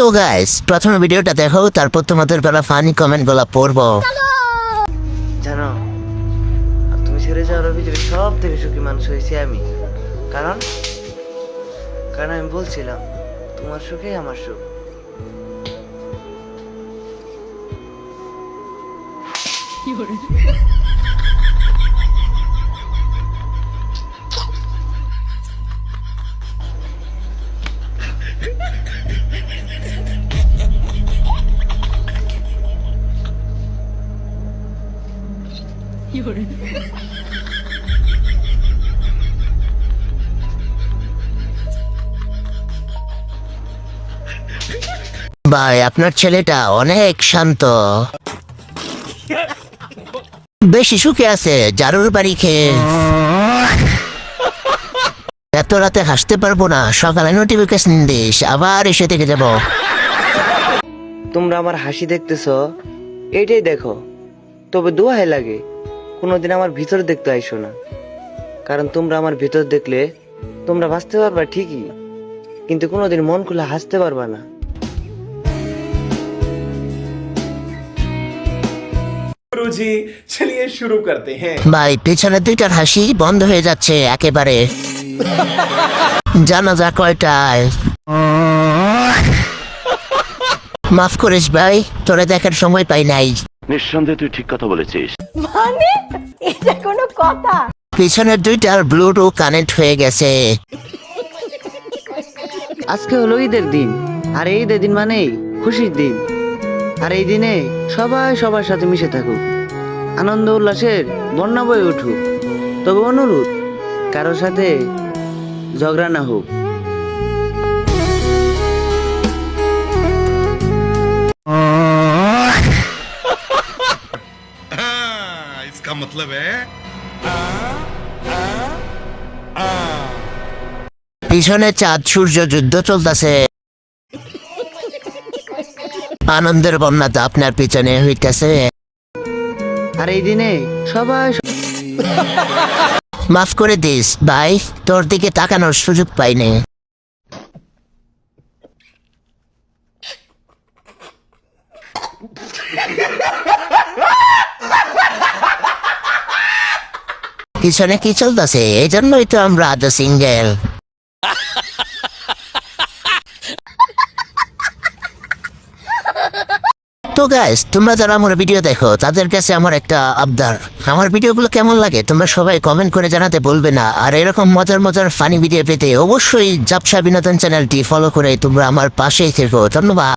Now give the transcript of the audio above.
তো গাইস প্রথমে ভিডিওটা দেখো, তারপর তোমাদের বেলা ফানি কমেন্ট গুলা পড়বো। জানো, তুমি ছেড়ে যাওয়ার ভিতরে সব থেকে সুখী মানুষ হয়েছি আমি। কারণ কারণ আমি বলছিলাম তোমার সুখেই আমার সুখ। ভাই আপনার ছেলেটা অনেক শান্ত, বেশি সুখে আছে জারুর বাড়ি খেয়ে। এত রাতে হাসতে পারবো না, সকালে নোটিফিকেশন দিস, আবার এসে থেকে যাবো। তোমরা আমার হাসি দেখতেছো, এইটাই দেখো। তবে দোহাই লাগে কোনোদিন আমার ভিতর দেখতে আইসো না। কারণ তোমরা আমার ভিতর দেখলে তোমরা বাঁচতে পারবা ঠিকই, কিন্তু কোনোদিন মন খুলে হাসতে পারবা না। गुरुजी चलिए शुरू करते हैं। ভাই পেছনের দুইটার হাসি বন্ধ হয়ে যাচ্ছে একেবারে। জানাজা কয়টায়? মাফ করিস ভাই, তোরে দেখার সময় পাই নাই। নিঃসন্দেহে তুই ঠিক কথা বলেছিস। মানে এটা কোনো কথা? পিছনের দুইটার ব্লুটুথ কানেক্ট হয়ে গেছে। আজকে হলো ঈদের দিন, আর এই ঈদের দিন মানেই খুশির দিন। আর এই দিনে সবাই সবার সাথে মিশে থাকুক, আনন্দ উল্লাসের বন্যা বয়ে উঠুক। তবে অনুরোধ, কারোর সাথে ঝগড়া না হোক। इसका मतलब है পিছনে চাঁদ সূর্য যুদ্ধ চলতেছে, আনন্দের বন্যাটা আপনার পিছনে হইতেছে। আর এই দিনে সবাই মাফ করে দিস ভাই, তোর দিকে তাকানোর সুযোগ পাইনি। পিছনে কি চলতেছে? এই জন্যই তো আমরা আজ সিঙ্গেল। তো গাইস, তোমরা যারা আমার ভিডিও দেখো তাদের কাছে আমার একটা আবদার, আমার ভিডিওগুলো কেমন লাগে তোমরা সবাই কমেন্ট করে জানাতে বলবে না। আর এরকম মজার মজার ফানি ভিডিও পেতে অবশ্যই জাপসা বিনোদন চ্যানেলটি ফলো করে তোমরা আমার পাশেই থেকো। ধন্যবাদ।